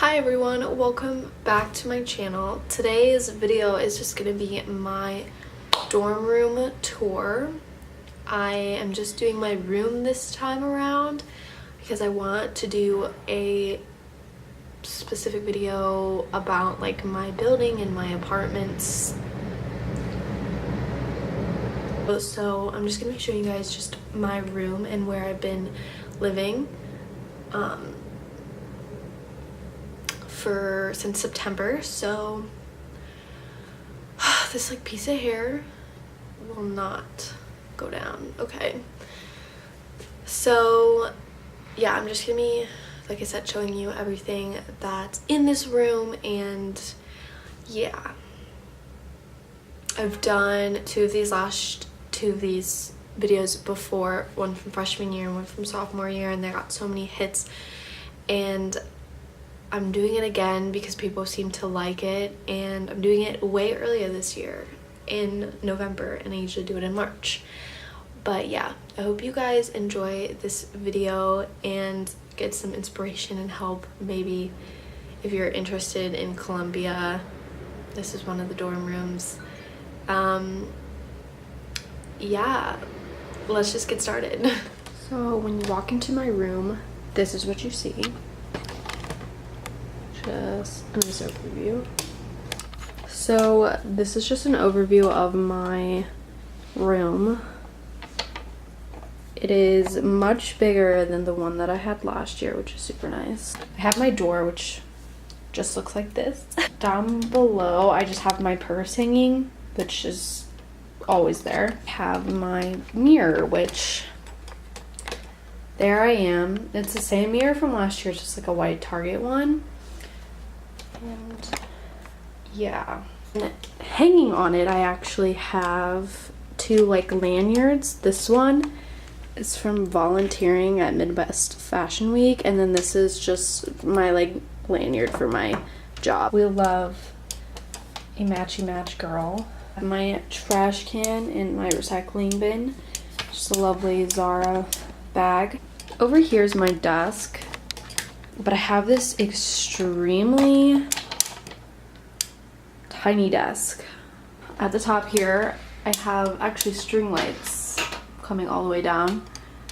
Hi everyone, welcome back to my channel. Today's video is just going to be my dorm room tour. I am just doing my room this time around because I want to do a specific video about like my building and my apartments. So I'm just going to be showing you guys just my room and where I've been living since September. So this like piece of hair will not go down. Okay, so yeah, I'm just gonna be, like I said, showing you everything that's in this room. And yeah, I've done two of these videos before, one from freshman year and one from sophomore year, and they got so many hits, and I'm doing it again because people seem to like it, and I'm doing it way earlier this year in November, and I usually do it in March. But yeah, I hope you guys enjoy this video and get some inspiration and help. Maybe if you're interested in Columbia, this is one of the dorm rooms. Yeah, let's just get started. So when you walk into my room, this is what you see. Just a nice overview. So this is just an overview of my room. It is much bigger than the one that I had last year, which is super nice. I have my door, which just looks like this. Down below, I just have my purse hanging, which is always there. I have my mirror, which there I am. It's the same mirror from last year, just like a white Target one. And yeah, and hanging on it, I actually have two like lanyards. This one is from volunteering at Midwest Fashion Week, and then this is just my like lanyard for my job. We love a matchy match girl. My trash can in my recycling bin, just a lovely Zara bag. Over here is my desk, but I have this extremely tiny desk. At the top here, I have actually string lights coming all the way down.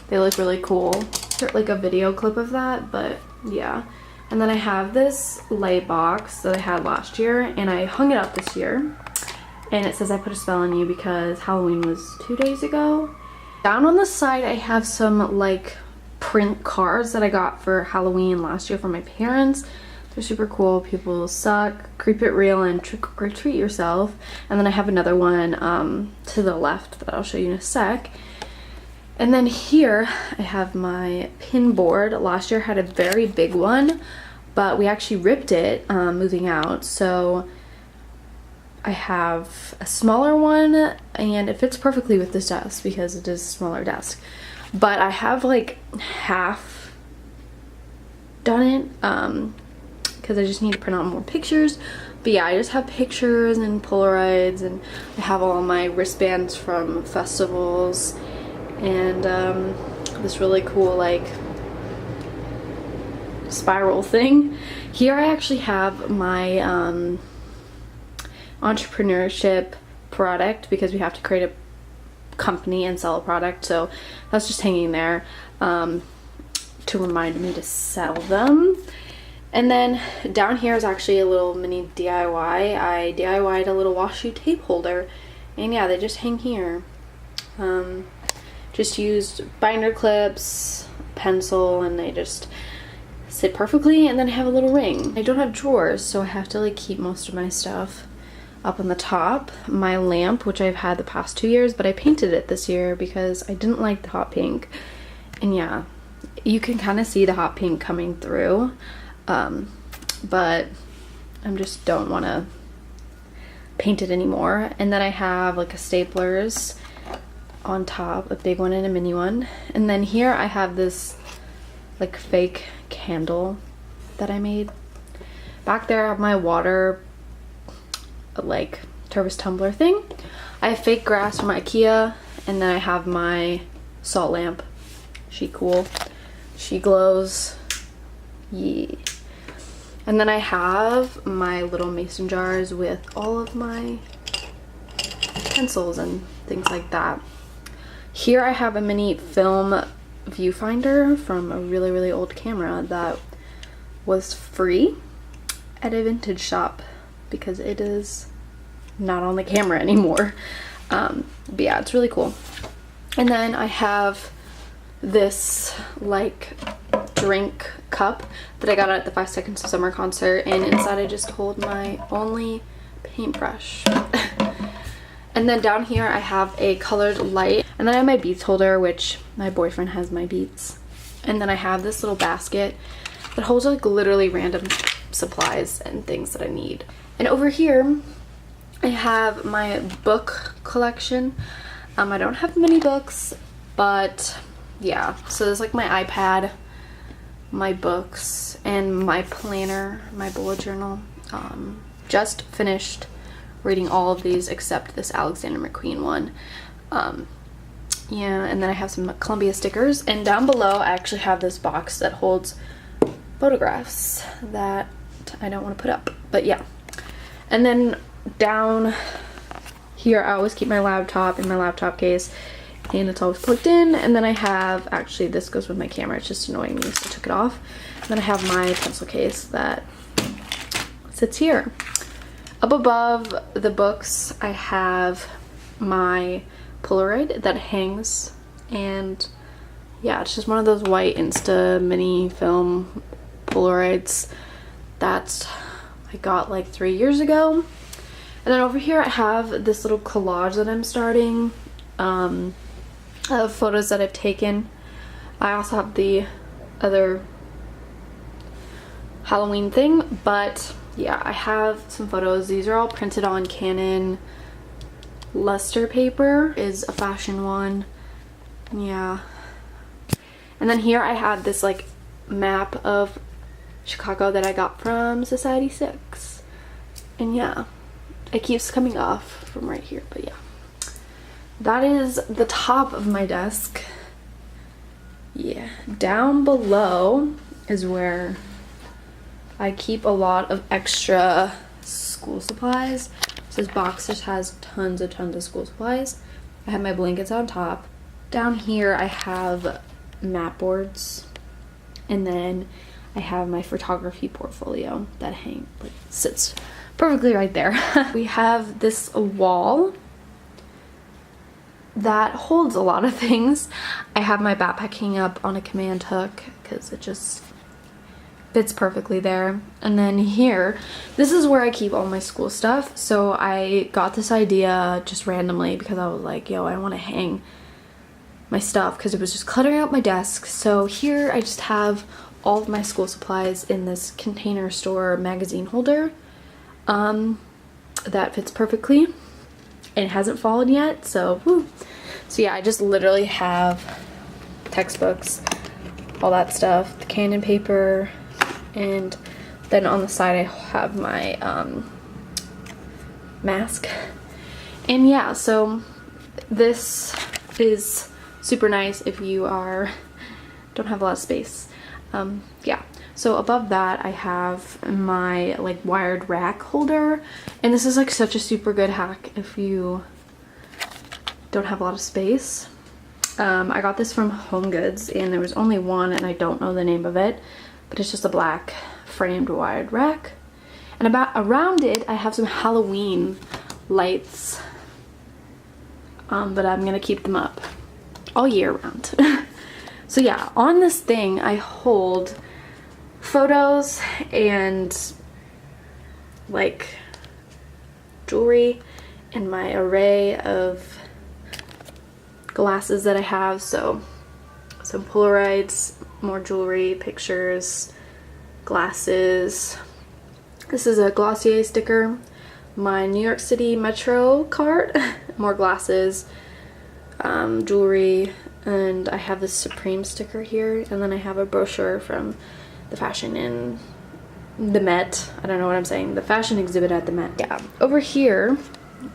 They look really cool. Like a video clip of that, but yeah. And then I have this light box that I had last year, and I hung it up this year. And it says I put a spell on you because Halloween was 2 days ago. Down on the side, I have some like print cards that I got for Halloween last year from my parents. They're super cool. People suck, creep it real, and trick or treat yourself. And then I have another one to the left that I'll show you in a sec. And then here I have my pin board. Last year I had a very big one, but we actually ripped it moving out. So I have a smaller one, and it fits perfectly with this desk because it is a smaller desk. But I have like half done it because I just need to print out more pictures. But yeah, I just have pictures and Polaroids, and I have all my wristbands from festivals, and this really cool like spiral thing. Here I actually have my entrepreneurship product because we have to create a company and sell a product, so that's just hanging there to remind me to sell them. And then down here is actually a little mini DIY. I DIY'd a little washi tape holder, and yeah, they just hang here. Just used binder clips, pencil, and they just sit perfectly. And then I have a little ring. I don't have drawers, so I have to like keep most of my stuff up on the top. My lamp, which I've had the past 2 years, but I painted it this year because I didn't like the hot pink. And yeah, you can kind of see the hot pink coming through, but I just don't want to paint it anymore. And then I have like a staplers on top, a big one and a mini one. And then here I have this like fake candle that I made. Back there I have my water like Turvis tumbler thing. I have fake grass from IKEA, and then I have my salt lamp. She cool. She glows. Yeah. And then I have my little mason jars with all of my pencils and things like that. Here I have a mini film viewfinder from a really old camera that was free at a vintage shop because it is not on the camera anymore. But yeah, it's really cool. And then I have this like drink cup that I got at the 5 Seconds of Summer concert, and inside I just hold my only paintbrush. And then down here I have a colored light, and then I have my beads holder, which my boyfriend has my beads. And then I have this little basket that holds like literally random supplies and things that I need. And over here I have my book collection. I don't have many books, but yeah, so there's like my iPad, my books, and my planner, my bullet journal. Just finished reading all of these except this Alexander McQueen one. Yeah, and then I have some Columbia stickers, and down below I actually have this box that holds photographs that I don't want to put up, but yeah. And then down here I always keep my laptop in my laptop case, and it's always plugged in. And then I have, actually this goes with my camera, it's just annoying me, so I took it off. And then I have my pencil case that sits here. Up above the books I have my Polaroid that hangs, and yeah, it's just one of those white Insta mini film Polaroids that I got like 3 years ago. And then over here I have this little collage that I'm starting of photos that I've taken. I also have the other Halloween thing, but yeah, I have some photos. These are all printed on Canon luster paper, is a fashion one. Yeah. And then here I have this like map of Chicago that I got from Society 6. And yeah, it keeps coming off from right here, but yeah. That is the top of my desk. Yeah. Down below is where I keep a lot of extra school supplies. So this box just has tons of school supplies. I have my blankets on top. Down here I have mat boards, and then I have my photography portfolio that sits perfectly right there. We have this wall that holds a lot of things. I have my backpack hanging up on a command hook because it just fits perfectly there. And then here, this is where I keep all my school stuff. So I got this idea just randomly because I was like, yo, I want to hang my stuff because it was just cluttering up my desk. So here I just have all of my school supplies in this Container Store magazine holder that fits perfectly and hasn't fallen yet, so woo. So yeah, I just literally have textbooks, all that stuff, the Canon paper, and then on the side I have my mask. And yeah, so this is super nice if you don't have a lot of space. Yeah, so above that I have my like wired rack holder, and this is like such a super good hack if you don't have a lot of space. I got this from Home Goods, and there was only one, and I don't know the name of it, but it's just a black framed wired rack. And around it I have some Halloween lights, but I'm gonna keep them up all year round. So yeah, on this thing I hold photos and like jewelry and my array of glasses that I have. So some Polaroids, more jewelry, pictures, glasses. This is a Glossier sticker, my New York City Metro card, more glasses, jewelry, and I have this Supreme sticker here, and then I have a brochure from the fashion in the Met. I don't know what I'm saying. The fashion exhibit at the Met. Yeah. Over here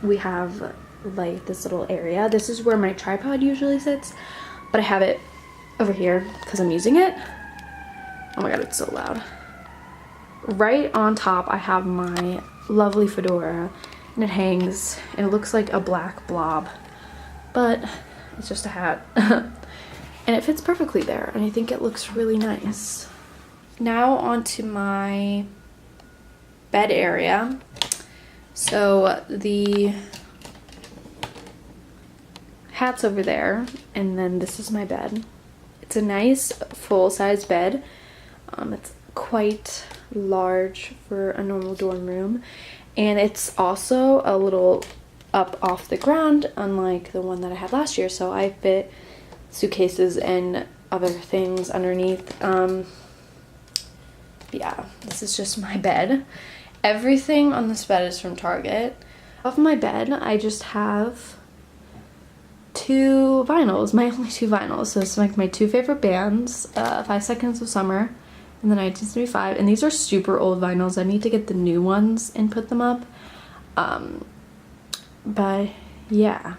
we have like this little area. This is where my tripod usually sits, but I have it over here because I'm using it. Oh my god, it's so loud. right on top I have my lovely fedora, and it hangs and it looks like a black blob, but it's just a hat. And it fits perfectly there, and I think it looks really nice. Now onto my bed area. So the hat's over there, and then this is my bed. It's a nice full-size bed. It's quite large for a normal dorm room, and it's also a little up off the ground, unlike the one that I had last year, so I fit suitcases and other things underneath. Yeah, this is just my bed. Everything on this bed is from Target. Off my bed, I just have 2 vinyls, my only 2 vinyls. So it's like my 2 favorite bands, 5 Seconds of Summer and the 1975. And these are super old vinyls. I need to get the new ones and put them up. But yeah,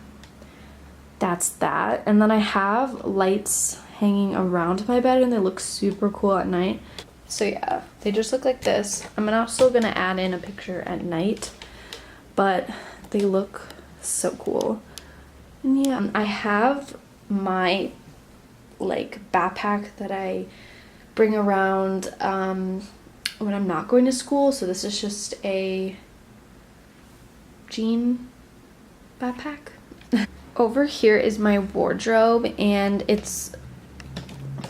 that's that. And then I have lights hanging around my bed, and they look super cool at night. So yeah, they just look like this. I'm also gonna add in a picture at night, but they look so cool. And yeah, I have my like backpack that I bring around when I'm not going to school. So this is just a jean backpack. Over here is my wardrobe, and it's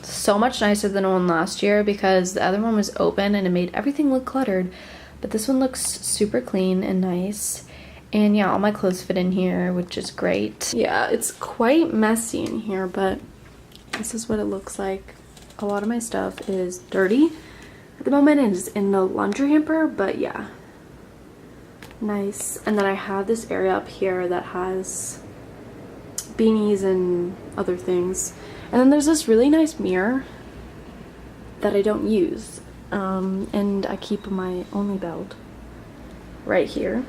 so much nicer than the one last year because the other one was open and it made everything look cluttered, but this one looks super clean and nice. And yeah, all my clothes fit in here, which is great. Yeah, it's quite messy in here, but this is what it looks like. A lot of my stuff is dirty at the moment and is in the laundry hamper, but yeah, nice. And then I have this area up here that has beanies and other things. And then there's this really nice mirror that I don't use, and I keep my only belt right here.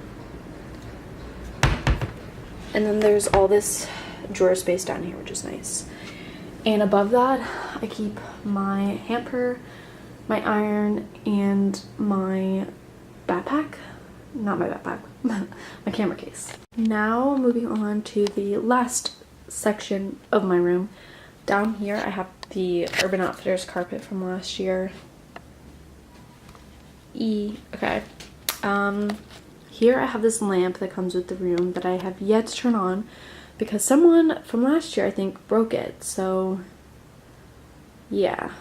And then there's all this drawer space down here, which is nice. And above that, I keep my hamper, my iron, and my backpack. Not my backpack, my camera case. Now moving on to the last section of my room. Down here I have the Urban Outfitters carpet from last year. Okay. Here I have this lamp that comes with the room that I have yet to turn on because someone from last year I think broke it. So yeah.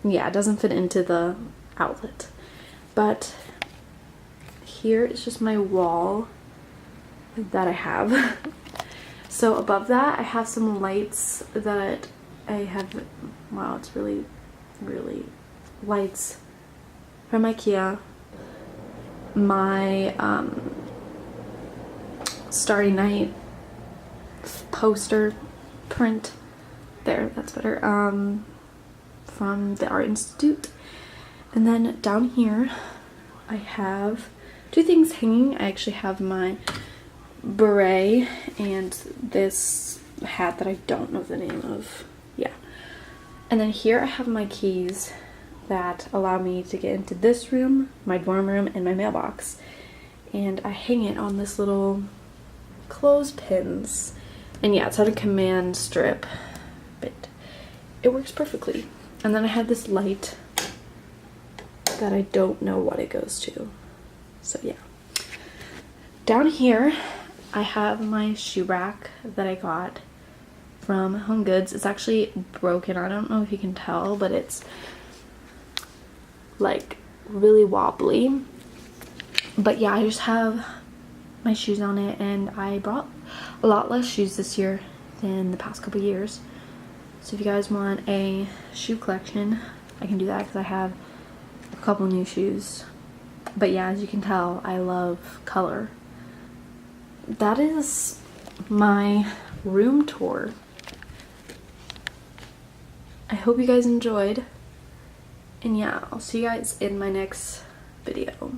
Yeah, it doesn't fit into the outlet. But here is just my wall that I have. So above that, I have some lights that I have, wow, it's really, really lights from IKEA. My Starry Night poster print, there, that's better, from the Art Institute. And then down here, I have 2 things hanging. I actually have my beret and this hat that I don't know the name of. Yeah. And then here I have my keys that allow me to get into this room, my dorm room, and my mailbox. And I hang it on this little clothespins. And yeah, it's on a command strip, but it works perfectly. And then I have this light that I don't know what it goes to. So yeah. Down here, I have my shoe rack that I got from Home Goods. It's actually broken. I don't know if you can tell, but it's like really wobbly. But yeah, I just have my shoes on it, and I brought a lot less shoes this year than the past couple years. So if you guys want a shoe collection, I can do that because I have a couple new shoes. But yeah, as you can tell, I love color. That is my room tour. I hope you guys enjoyed. And yeah, I'll see you guys in my next video.